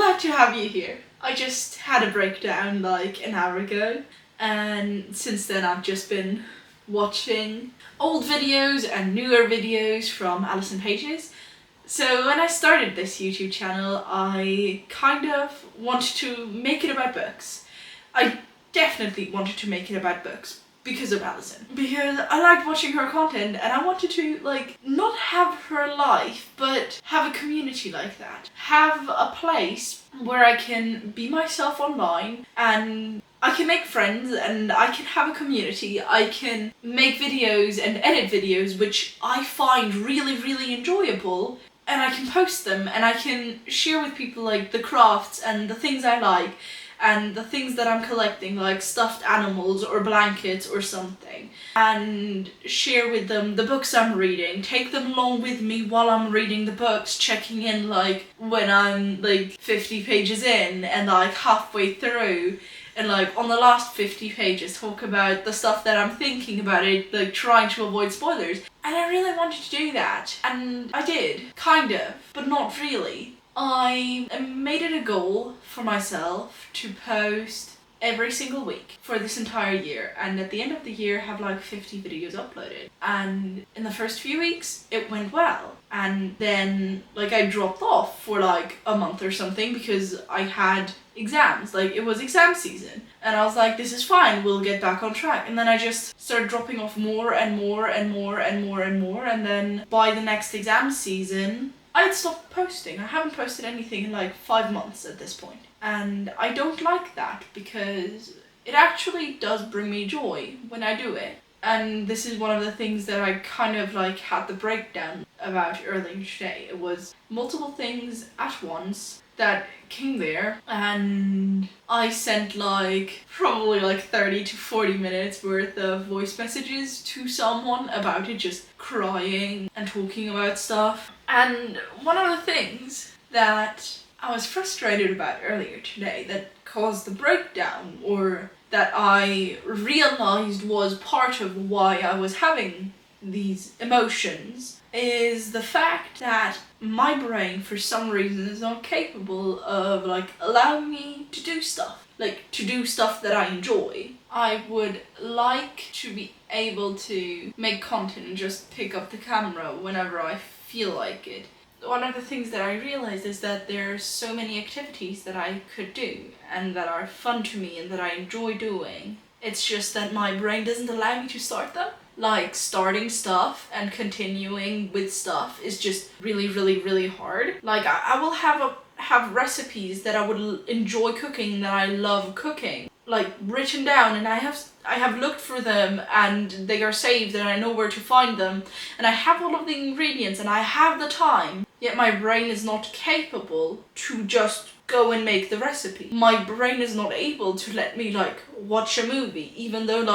glad to have you here. I just had a breakdown like an hour ago, and since then I've just been watching old videos and newer videos from Alison Pages. So when I started this YouTube channel, I kind of wanted to make it about books. I definitely wanted to make it about books because of Alison. Because I liked watching her content and I wanted to not have her life, but have a community like that. Have a place where I can be myself online and I can make friends and I can have a community. I can make videos and edit videos which I find really, really enjoyable, and I can post them and I can share with people like the crafts and the things I like and the things that I'm collecting, like stuffed animals or blankets or something, and share with them the books I'm reading, take them along with me while I'm reading the books, checking in like when I'm like 50 pages in and like halfway through, and like on the last 50 pages talk about the stuff that I'm thinking about it, like trying to avoid spoilers. And I really wanted to do that, and I did, kind of, but not really. I made it a goal for myself to post every single week for this entire year, and at the end of the year have like 50 videos uploaded. And in the first few weeks it went well, and then I dropped off for like a month or something because I had exams, it was exam season, and I was like, this is fine, we'll get back on track. And then I just started dropping off more and more and more and more and more, and then by the next exam season I had stopped posting. I haven't posted anything in like 5 months at this point. And I don't like that because it actually does bring me joy when I do it. And this is one of the things that I kind of had the breakdown about earlier today. It was multiple things at once that came there, and I sent probably 30 to 40 minutes worth of voice messages to someone about it, just crying and talking about stuff. And one of the things that I was frustrated about earlier today that caused the breakdown, or that I realized was part of why I was having these emotions, is the fact that my brain for some reason is not capable of allowing me to do stuff. To do stuff that I enjoy. I would like to be able to make content and just pick up the camera whenever I feel like it. One of the things that I realized is that there are so many activities that I could do and that are fun to me and that I enjoy doing. It's just that my brain doesn't allow me to start them. Starting stuff and continuing with stuff is just really, really, really hard. I will have recipes that I would enjoy cooking, that I love cooking, written down, and I have looked for them and they are saved and I know where to find them, and I have all of the ingredients and I have the time, yet my brain is not capable to just go and make the recipe. My brain is not able to let me watch a movie, even though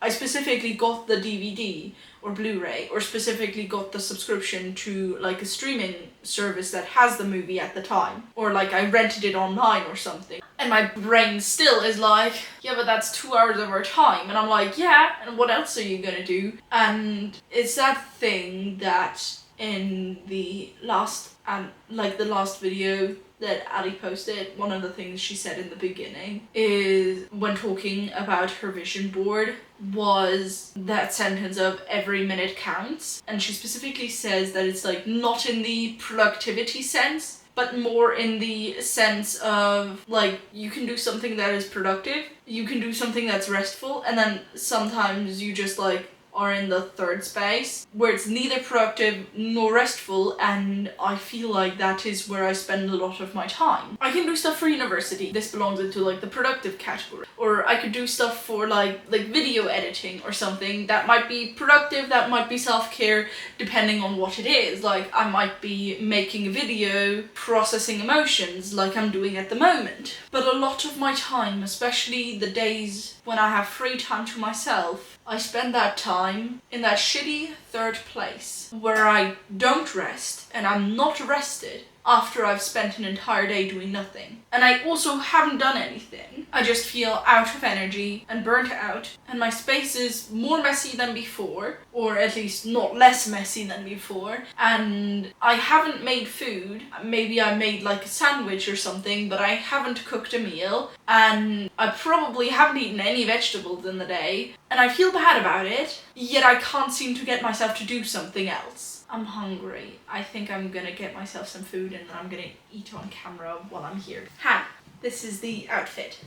I specifically got the DVD or Blu-ray, or specifically got the subscription to a streaming service that has the movie at the time, or I rented it online or something. And my brain still is yeah, but that's 2 hours of our time. And I'm yeah, and what else are you gonna do? And it's that thing that in the last the last video that Ali posted, one of the things she said in the beginning is, when talking about her vision board, was that sentence of every minute counts. And she specifically says that it's not in the productivity sense, but more in the sense of you can do something that is productive, you can do something that's restful, and then sometimes you just are in the third space where it's neither productive nor restful, and I feel that is where I spend a lot of my time. I can do stuff for university. This belongs into the productive category. Or I could do stuff for video editing or something that might be productive, that might be self-care, depending on what it is. I might be making a video processing emotions like I'm doing at the moment. But a lot of my time, especially the days when I have free time to myself, I spend that time in that shitty third place where I don't rest and I'm not rested after I've spent an entire day doing nothing. And I also haven't done anything. I just feel out of energy and burnt out, and my space is more messy than before, or at least not less messy than before, and I haven't made food. Maybe I made like a sandwich or something, but I haven't cooked a meal, and I probably haven't eaten any vegetables in the day, and I feel bad about it, yet I can't seem to get myself to do something else. I'm hungry. I think I'm gonna get myself some food and I'm gonna eat on camera while I'm here. Hi, this is the outfit.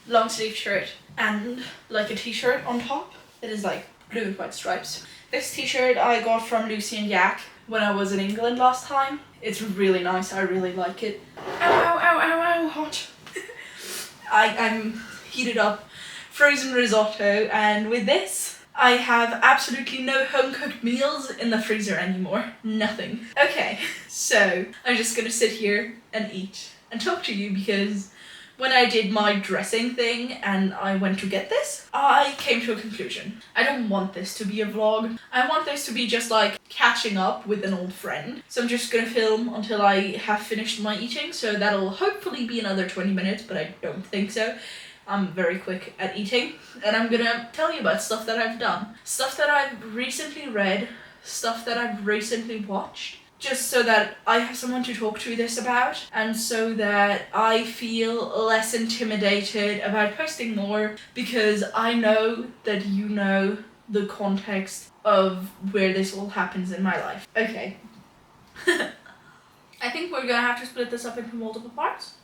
Long sleeve shirt and like a t-shirt on top. It is like blue and white stripes. This t-shirt I got from Lucy and Yak when I was in England last time. It's really nice, I really like it. Ow, ow, ow, ow, ow, hot. I'm heated up frozen risotto, and with this, I have absolutely no home-cooked meals in the freezer anymore. Nothing. Okay, so I'm just gonna sit here and eat and talk to you, because when I did my dressing thing and I went to get this, I came to a conclusion. I don't want this to be a vlog. I want this to be just like catching up with an old friend. So I'm just gonna film until I have finished my eating, so that'll hopefully be another 20 minutes, but I don't think so. I'm very quick at eating, and I'm gonna tell you about stuff that I've done, stuff that I've recently read, stuff that I've recently watched, just so that I have someone to talk to this about, and so that I feel less intimidated about posting more, because I know that you know the context of where this all happens in my life. Okay. I think we're gonna have to split this up into multiple parts.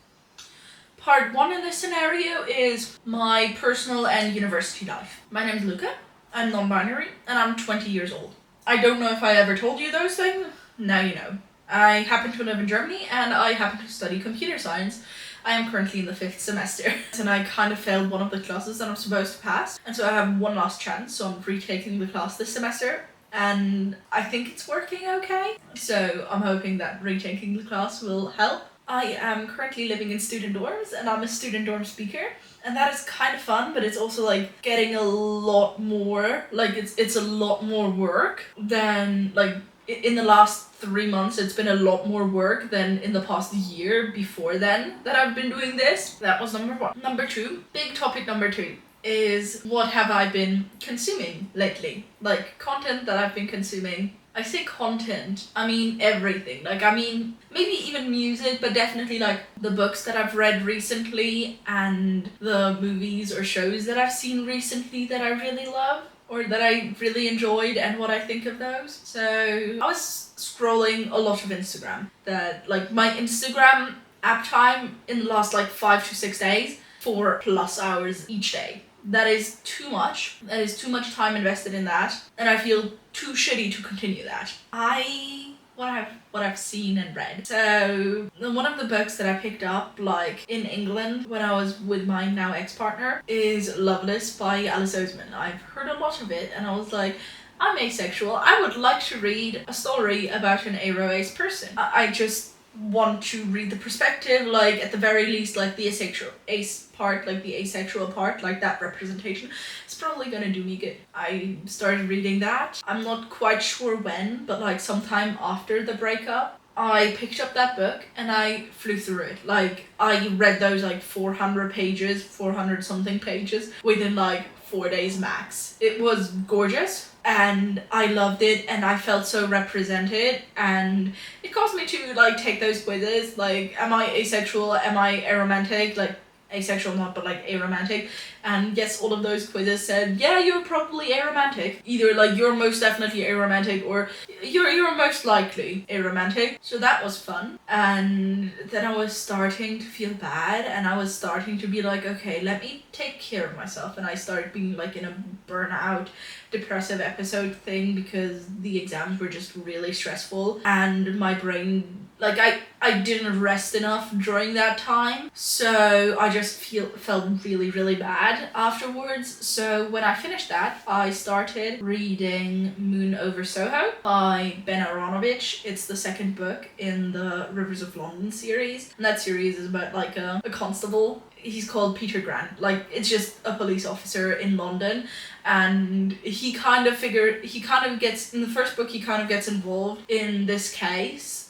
Part 1 in this scenario is my personal and university life. My name is Luca, I'm non-binary, and I'm 20 years old. I don't know if I ever told you those things, now you know. I happen to live in Germany, and I happen to study computer science. I am currently in the 5th semester, and I kind of failed one of the classes that I'm supposed to pass, and so I have one last chance, so I'm retaking the class this semester, and I think it's working okay. So I'm hoping that retaking the class will help. I am currently living in student dorms, and I'm a student dorm speaker, and that is kind of fun, but it's also like getting a lot more, like it's a lot more work than, like, in the last 3 months it's been a lot more work than in the past year before then that I've been doing this. That was number 1. Number 2, big topic number 2, is what have I been consuming lately? Like, content that I've been consuming. I say content, I mean everything. Like, I mean, maybe even music, but definitely like the books that I've read recently and the movies or shows that I've seen recently that I really love or that I really enjoyed and what I think of those. So I was scrolling a lot of Instagram. That, like, my Instagram app time in the last like 5 to 6 days, 4+ hours each day. That is too much. That is too much time invested in that, and I feel too shitty to continue that. What I've seen and read. So one of the books that I picked up, like, in England when I was with my now ex-partner is Loveless by Alice Oseman. I've heard a lot of it, and I was like, I'm asexual. I would like to read a story about an aro-ace person. I just want to read the perspective, like, at the very least, like, the asexual ace part, like the asexual part, like that representation. It's probably gonna do me good. I started reading that. I'm not quite sure when, but like sometime after the breakup, I picked up that book and I flew through it. Like, I read those like 400 pages, 400 something pages within like 4 days max. It was gorgeous and I loved it and I felt so represented, and it caused me to like take those quizzes, like, am I asexual, am I aromantic, like asexual not, but like aromantic, and yes, all of those quizzes said, yeah, you're probably aromantic. Either like you're most definitely aromantic or you're most likely aromantic. So that was fun. And then I was starting to feel bad, and I was starting to be like, okay, let me take care of myself. And I started being like in a burnout, depressive episode thing because the exams were just really stressful and my brain, like, I didn't rest enough during that time, so I just felt really, really bad afterwards. So when I finished that, I started reading Moon Over Soho by Ben Aronovich. It's the second book in the Rivers of London series, and that series is about like a constable. He's called Peter Grant. Like, it's just a police officer in London, and he kind of gets, in the first book, he kind of gets involved in this case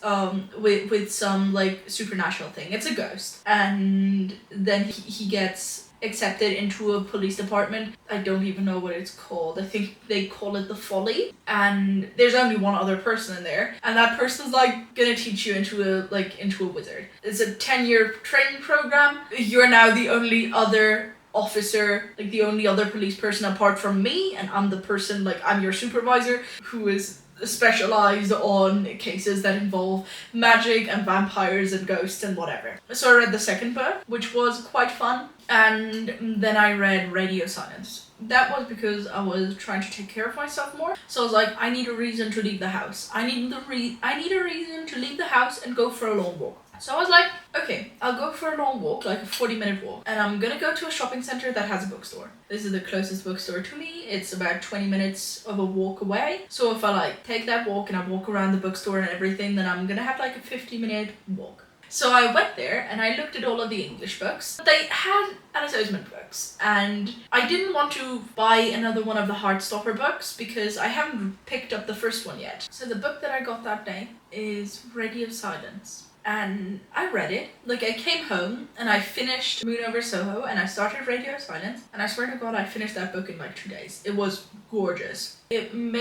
with some like supernatural thing. It's a ghost. And then he gets accepted into a police department. I don't even know what it's called. I think they call it the Folly. And there's only one other person in there. And that person's like gonna teach you into a wizard. It's a 10-year training program. You're now the only other officer, like the only other police person apart from me, and I'm the person, like I'm your supervisor who is specialized on cases that involve magic and vampires and ghosts and whatever. So I read the second book, which was quite fun, and then I read Radio Silence. That was because I was trying to take care of myself more. So I was like, I need a reason to leave the house. I need a reason to leave the house and go for a long walk. So I was like, okay, I'll go for a long walk, like a 40-minute walk, and I'm gonna go to a shopping center that has a bookstore. This is the closest bookstore to me. It's about 20 minutes of a walk away. So if I like take that walk and I walk around the bookstore and everything, then I'm gonna have like a 50-minute walk. So I went there and I looked at all of the English books. They had Alice Oseman books, and I didn't want to buy another one of the Heartstopper books because I haven't picked up the first one yet. So the book that I got that day is Radio Silence. And I read it. Like, I came home and I finished Moon Over Soho and I started Radio Silence, and I swear to God I finished that book in like 2 days. It was gorgeous. It didn't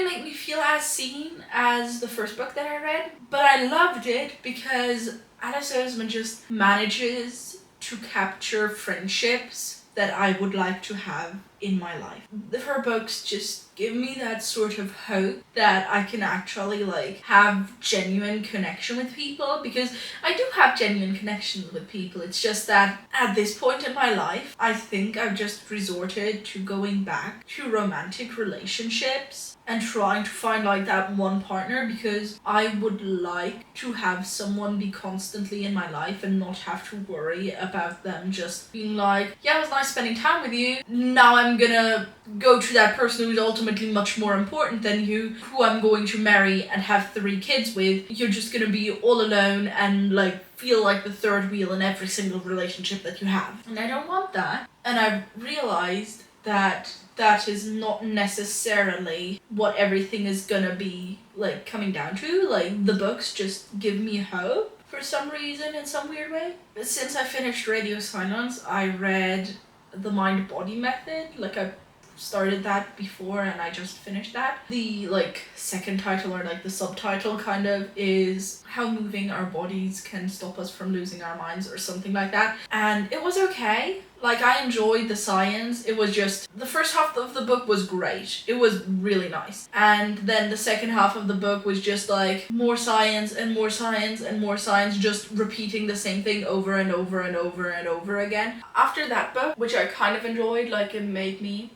make me feel as seen as the first book that I read, but I loved it because Alice Oseman just manages to capture friendships that I would like to have in my life. Her books just give me that sort of hope that I can actually like have genuine connection with people, because I do have genuine connections with people. It's just that at this point in my life, I think I've just resorted to going back to romantic relationships and trying to find like that one partner, because I would like to have someone be constantly in my life and not have to worry about them just being like, yeah, it was nice spending time with you, now I'm gonna go to that person who's ultimately much more important than you, who I'm going to marry and have 3 kids with. You're just gonna be all alone and like feel like the third wheel in every single relationship that you have. And I don't want that. And I've realized that that is not necessarily what everything is gonna be like coming down to. Like, the books just give me hope for some reason, in some weird way. But since I finished Radio Silence, I read The Mind-Body Method. Like, I started that before and I just finished that. The like second title, or like the subtitle kind of, is How Moving Our Bodies Can Stop Us From Losing Our Minds, or something like that. And it was okay. Like, I enjoyed the science. It was just, the first half of the book was great. It was really nice. And then the second half of the book was just like more science and more science and more science, just repeating the same thing over and over and over and over again. After that book, which I kind of enjoyed, like, it made me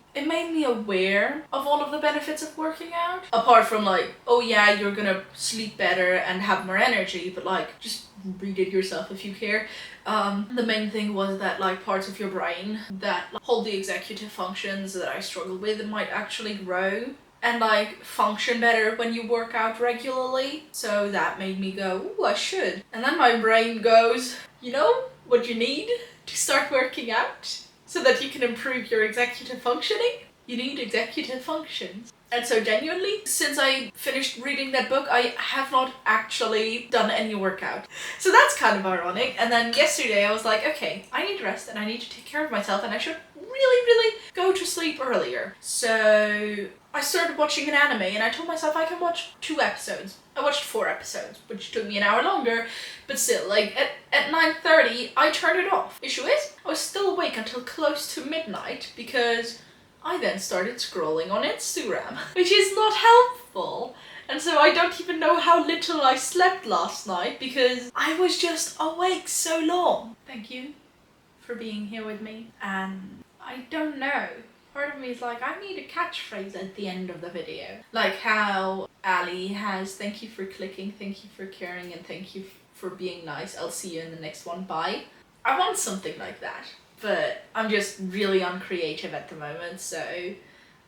aware of all of the benefits of working out. Apart from like, oh yeah, you're gonna sleep better and have more energy, but like, just read it yourself if you care. The main thing was that like parts of your brain that hold the executive functions that I struggle with might actually grow and like function better when you work out regularly. So that made me go, ooh, I should. And then my brain goes, you know what you need to start working out so that you can improve your executive functioning? You need executive functions. And so genuinely, since I finished reading that book, I have not actually done any workout. So that's kind of ironic. And then yesterday I was like, okay, I need rest and I need to take care of myself and I should really go to sleep earlier. So I started watching an anime and I told myself I can watch 2 episodes. I watched 4 episodes, which took me an hour longer, but still, like, at 9:30, I turned it off. Issue is, I was still awake until close to midnight because I then started scrolling on Instagram, which is not helpful. And so I don't even know how little I slept last night because I was just awake so long. Thank you for being here with me. And I don't know. Part of me is like, I need a catchphrase at the end of the video. Like how Ali has, thank you for clicking, thank you for caring, and thank you for being nice. I'll see you in the next one. Bye. I want something like that. But I'm just really uncreative at the moment, so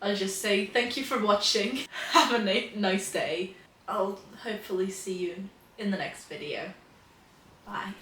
I'll just say thank you for watching. Have a nice day. I'll hopefully see you in the next video. Bye.